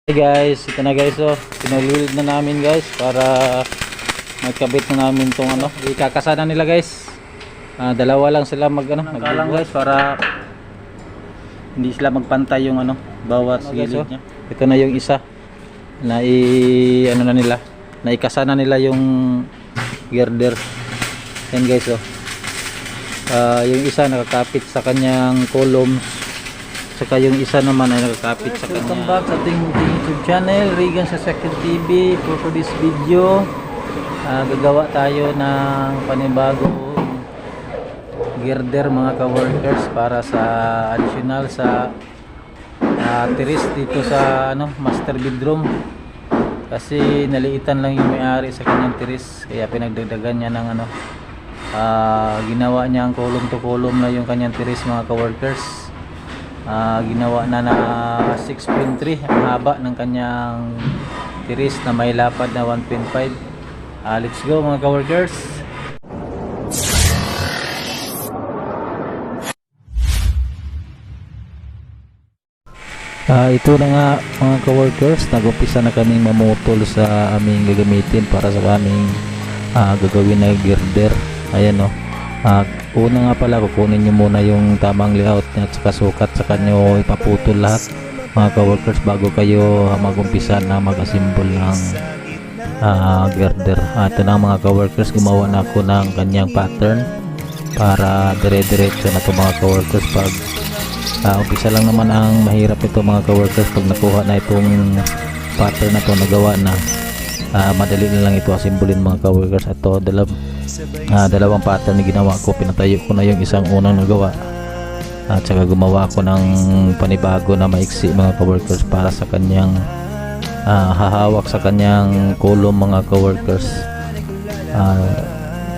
Hey guys, ito na guys, oh. Pinulwild na namin guys para magkabit na namin tong ano, ikakasana nila guys. Dalawa lang sila nagkalang guys para hindi sila magpantay yung ano, bawat gilid niya. Ito na yung isa na ano na nila, na ikasana nila yung girder. Yan guys, oh. Yung isa nakakapit sa kanyang columns, saka yung isa naman ay nakakapit sa kanya. Welcome back sa ating YouTube channel, Regan sa Second TV. For this video, gagawa tayo ng panibagong girder mga ka-workers para sa additional sa terrace dito sa ano, master bedroom. Kasi naliitan lang yung may-ari sa kanyang terrace, kaya pinagdagdagan niya ng ano, ginawa niya ang column to column na yung kanyang terrace mga ka-workers. Ginawa na 6.3 ang haba ng kanyang terrace na may lapad na 1.5. Let's go mga ka-workers. Ito na nga mga ka-workers, nag-umpisa na kaming mamutol sa aming gagamitin para sa aming gagawin na girder. Ayan, no. Una nga pala, kukunin nyo muna yung tamang layout niya at saka sukat, saka nyo ipaputol lahat mga ka-workers bago kayo mag-umpisa na mag-assemble ng girder. Ito na mga ka-workers, gumawa na ako ng kanyang pattern para dire-diretso na ito mga ka-workers. Pag umpisa lang naman ang mahirap ito mga ka-workers, pag nakuha na itong pattern na ito, nagawa na, madali na lang ito asimbulin mga ka-workers. Ito dalawang pattern na ginawa ko, pinatayo ko na yung isang unang nagawa at saka gumawa ko ng panibago na maiksi mga ka-workers para sa kanyang hahawak sa kanyang column mga ka-workers.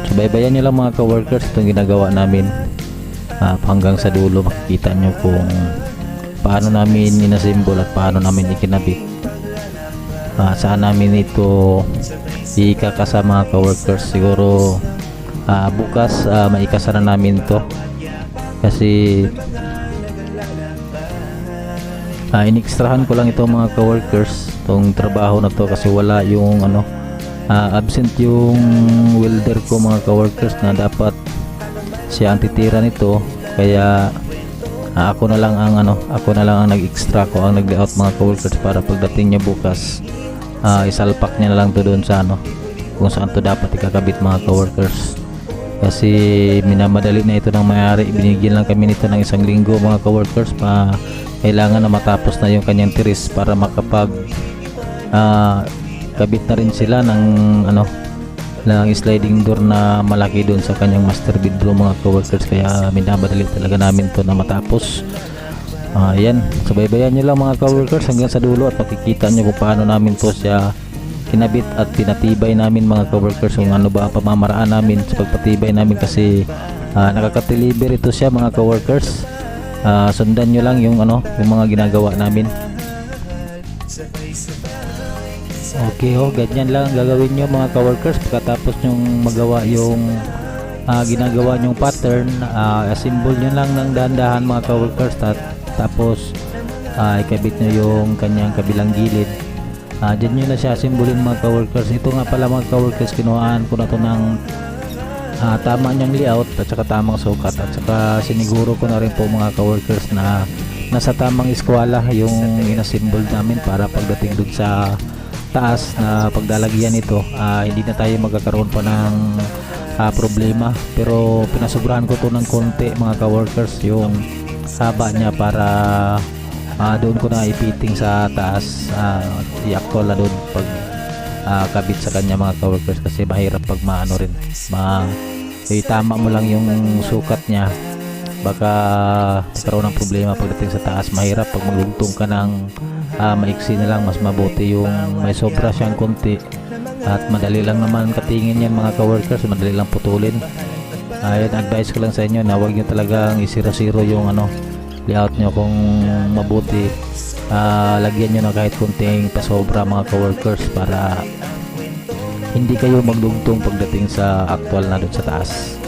Subaybayan nyo lang mga ka-workers itong ginagawa namin hanggang sa dulo. Makikita nyo kung paano namin inasimbol at paano namin ikinabit. Saan namin ito ikakasa mga ka-workers. Siguro bukas maikasa na namin to kasi inextrahan ko lang ito mga ka-workers, itong trabaho na to, kasi wala yung ano, absent yung welder ko mga ka-workers na dapat siya ang titira nito. Kaya ako na lang ang nag-extra ko, ang nag-layout mga ka-workers, para pagdating niya bukas isalpak niya na lang to doon sa ano, kung saan to dapat ikakabit mga ka-workers. Kasi minamadali na ito ng may-ari, binigyan lang kami nito ng 1 linggo mga ka-workers, kailangan na matapos na yung kanyang terrace para makapag kabit na rin sila ng ano, ng sliding door na malaki doon sa kanyang master bedroom mga ka-workers. Kaya minamadali talaga namin to na matapos. Yan, subaybayan nyo lang mga ka-workers hanggang sa dulo at makikita nyo kung paano namin to siya kinabit at pinatibay namin mga ka-workers, kung ano ba ang pamamaraan namin sa pagpatibay namin. Kasi nakaka-deliver ito siya mga ka-workers. Sundan nyo lang yung ano, yung mga ginagawa namin. Okay, ganyan lang gagawin nyo mga ka-workers. Pagkatapos nyong magawa yung ginagawa nyong pattern, assemble nyo lang ng dahan-dahan mga ka-workers. Tapos ikabit nyo yung kanyang kabilang gilid. Dyan nyo na siya simbolin mga ka-workers. Ito nga pala mga ka-workers, kinuhaan ko na to ng tama niyang layout at saka tamang sukat, at saka siniguro ko na rin po mga ka-workers na nasa tamang eskwala yung inasimbol namin, para pagdating dun sa taas na pagdalagyan nito, hindi na tayo magkakaroon pa ng problema. Pero pinasubrahan ko to ng konti mga ka-workers, yung haba niya, para doon ko na ipiting sa taas, i-actual na doon pag kabit sa kanya mga ka-workers. Kasi mahirap pag maano rin, tama mo lang yung sukat niya, baka magkaroon ng problema pagdating sa taas. Mahirap pag maglugtong ka ng maiksi na lang, mas mabuti yung may sobra siyang konti at madali lang naman katingin yan mga ka-workers, madali lang putulin. Advice ko lang sa inyo na huwag nyo talagang isiro-siro yung ano, layout nyo. Kung mabuti, lagyan nyo na kahit kunting pasobra mga ka-workers, para hindi kayo magdugtong pagdating sa actual na doon sa taas.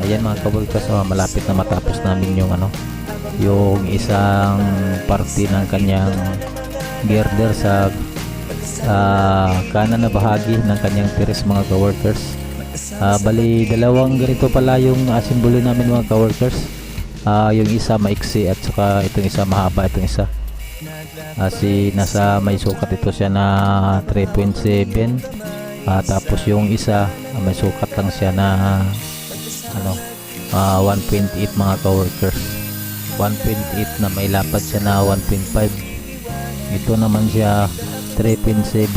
Ayan mga ka-workers, malapit na matapos namin yung ano, yung isang parte ng kanyang girder sa kanan na bahagi ng kanyang tiris mga ka-workers. Bali dalawang ganito pala yung asimbolo namin mga ka-workers. Yung isa maiksi at saka itong isa mahaba, itong isa nasa may sukat ito siya na 3.7, tapos yung isa may sukat lang siya na 1.8 mga ka-workers. 1.8 na may lapad siya na 1.5. Ito naman siya 3.7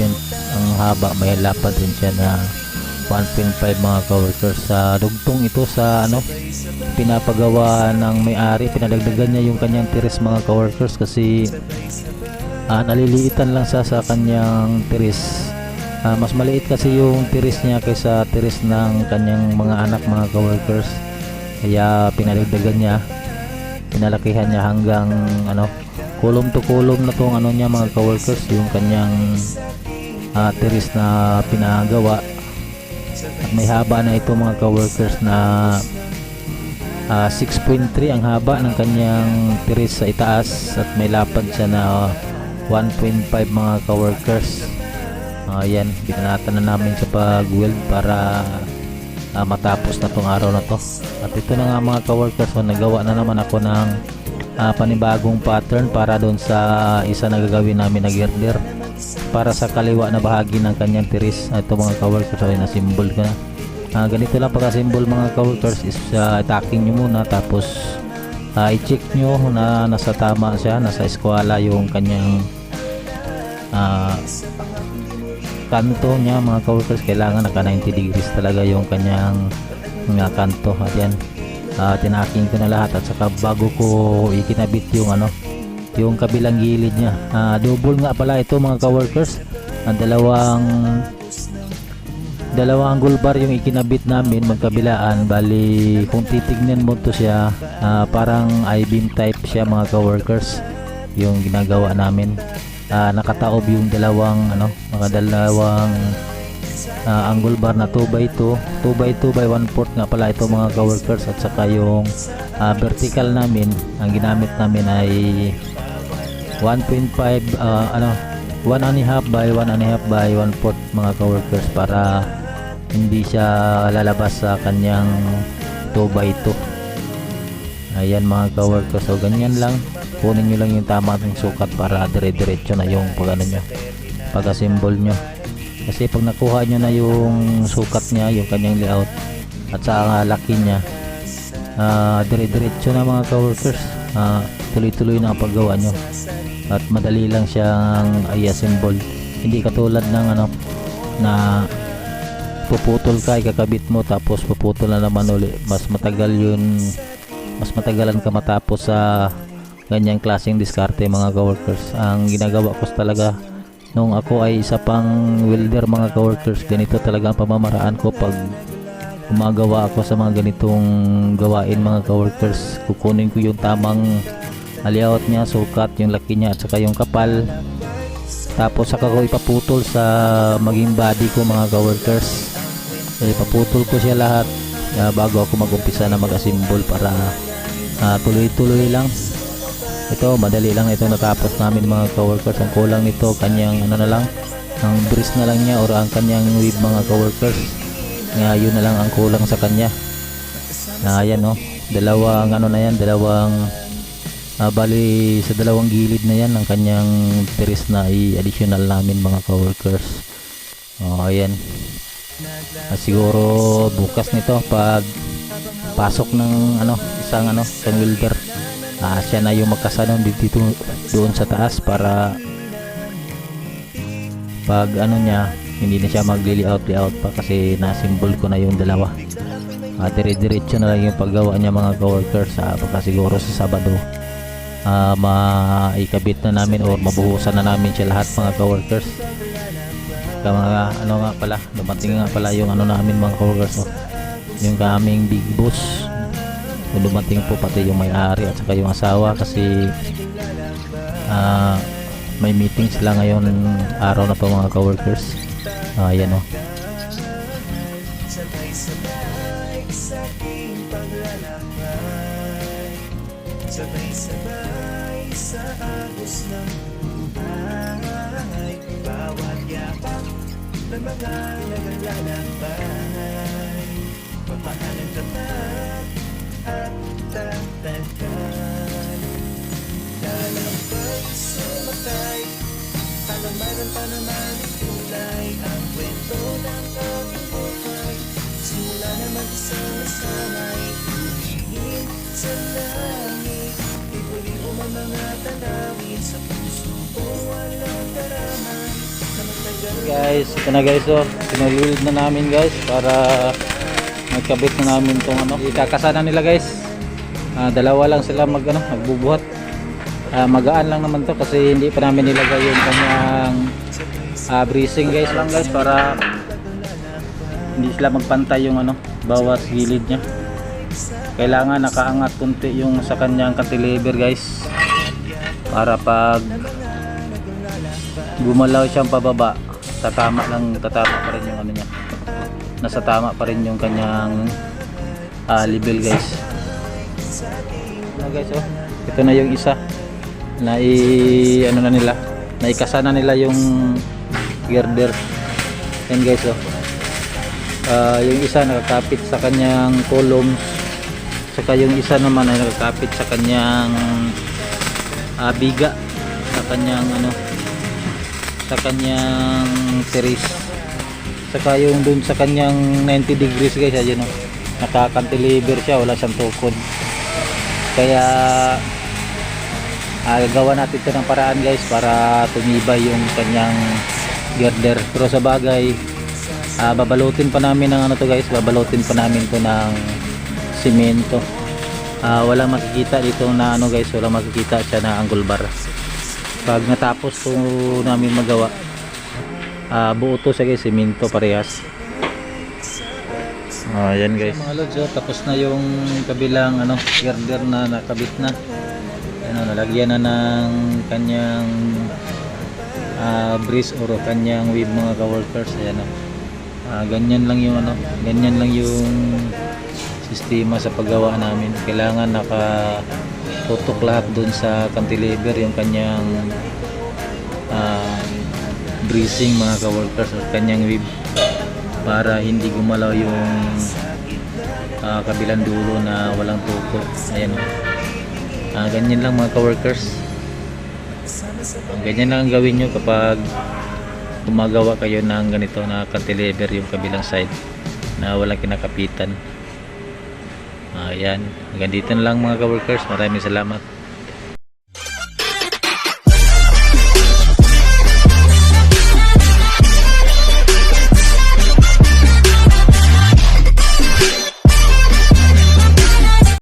ang haba, may lapad din siya na 1.5 mga ka-workers. Sa dugtong ito sa pinapagawa ng may-ari, pinadagdagan niya yung kanyang tiris mga ka-workers kasi naliliitan lang sa kanyang tiris. Mas maliit kasi yung tiris niya kaysa tiris ng kanyang mga anak mga ka-workers, kaya pinadagdagan niya, pinalakihan niya hanggang kulom to kulom na tong niya mga ka-workers, yung kanyang tiris na pinagawa. At may haba na ito mga ka-workers na 6.3 ang haba ng kanyang tiris sa itaas, at may lapad siya na 1.5 mga ka-workers. Yan, binanatan na namin sa pag-weld para matapos na tong araw na to. At ito na nga mga ka-workers, nagawa na naman ako ng panibagong pattern para doon sa isa na gagawin namin na girder para sa kaliwa na bahagi ng kanyang tiris. Ito mga ka-workers, na symbol ko na ganito lang pagka-symbol mga ka-workers is attacking nyo muna, tapos i-check nyo na nasa tama siya, nasa eskwala yung kanyang kanto niya mga ka-workers. Kailangan naka 90 degrees talaga yung kanyang kanto. At yan, tinaking ko na lahat, at saka bago ko ikinabit yung yung kabilang gilid niya. Double nga pala ito mga ka-workers. Dalawang angle bar yung ikinabit namin magkabilaan. Bali kung titignan mo to siya, parang I-beam type siya mga ka-workers yung ginagawa namin. Nakataob yung dalawang angle bar na 2x2 by 1/4 nga pala ito mga ka-workers. At saka yung vertical namin, ang ginamit namin ay 1.5 1.5 by 1.5 by 1/4 mga ka-workers, para hindi siya lalabas sa kanyang 2x2. Ayan mga ka-workers, so ganyan lang, kunin nyo lang yung tama ng sukat para dire-diretso na yung pag-assemble nyo. Kasi pag nakuha nyo na yung sukat nya, yung kanyang layout at sa laki nya, dire-diretso na mga ka-workers, tuloy-tuloy na ang paggawa nyo at madali lang siyang i-assemble. Hindi katulad ng na puputol ka, ikakabit mo tapos puputol na naman uli. Mas matagalan ka matapos sa ganyang klaseng diskarte mga ka-workers. Ang ginagawa ko talaga nung ako ay isa pang welder mga ka-workers, ganito talaga ang pamamaraan ko pag gumagawa ako sa mga ganitong gawain mga ka-workers. Kukunin ko yung tamang layout niya, sukat, yung laki niya at saka yung kapal, tapos saka ko ipaputol sa maging body ko mga ka-workers. Ipaputol ko siya lahat bago ako mag-umpisa na mag-assemble para tuloy-tuloy lang. Ito madali lang ito natapos namin mga ka-workers. Ang kulang nito kanyang na lang, ang brace na lang niya or ang kanyang weave mga ka-workers. Yun na lang ang kulang sa kanya. Ayan dalawang na yan, bali sa dalawang gilid na yan ang kanyang tiris na i-additional namin mga ka-workers. Ayan, siguro bukas nito pag pasok ng isang welder, siya na yung magkasanong dito doon sa taas para pag niya hindi na siya mag-layout pa kasi na-symbol ko na yung dalawa. Dire-diretso na lang yung paggawa niya mga ka-workers. Baka siguro sa Sabado maikabit na namin or mabuhusan na namin siya lahat mga ka-workers. Nga pala, dumating nga pala yung namin mga ka-workers, yung kaming big boss. Dumating po pati yung may-ari at saka yung asawa kasi may meeting sila ngayon araw na to mga ka-workers. Ayan sabay-sabay sa ating paglalakbay, sabay-sabay sa agos ng buhay. Bawat yapak ng mga naglalakbay, pagmahalang tapat at tatagan. Lalambay, sumakay, halamanan pa naman kulay. Ang kwento ng aking buhay, simula naman isang nasanay. Tumingin sa langit, ibuli mo mga tanawin sa puso ko walang karaman. Na matagal Guys, ito na guys, oh. Pinulid na namin guys para magkabit na namin tong ano. Ikakasana nila guys. Dalawa lang sila magbubuhat. Magaan lang naman to kasi hindi pa namin nilagay yung kanyang bracing guys lang guys, para hindi sila magpantay yung bawat gilid niya. Kailangan nakaangat kunti yung sa kanyang cantilever guys, para pag gumalaw siyang pababa, tatama pa rin yung niya, nasa tama pa rin yung kanyang level guys. Guys, oh, ito na yung isa na naikasa na nila yung girder. Yan guys, oh. Yung isa nakakapit sa kanyang columns, saka yung isa naman ay nakakapit sa kanyang biga, sa kanyang series, saka yung dun sa kanyang 90 degrees guys. Ayun, oh, nakakantilever siya, wala siyang tukod. Kaya gagawa natin ito ng paraan guys para tumibay yung kanyang girder. Pero sa bagay, babalutin pa namin ng babalutin pa namin to ng simento. Walang makikita dito na guys, walang makikita siya na angle bar. Pag natapos to namin magawa, buo to siya guys, simento parehas. Ayan guys mga lods, tapos na yung kabilang girder na nakabit na. Nalagyan na ng kanyang brace or kanyang weave mga ka-workers. Ayan, ganyan lang yung sistema sa paggawa namin. Kailangan nakatutok lahat dun sa cantilever yung kanyang bracing mga ka-workers or kanyang weave, para hindi gumalaw yung kabilang dulo na walang tuko. Ayan, ganyan lang mga ka-workers. Ganyan lang ang gawin nyo kapag gumagawa kayo ng ganito na cantilever yung kabilang side na walang kinakapitan. Ayan, hanggang dito na lang mga ka-workers. Maraming salamat.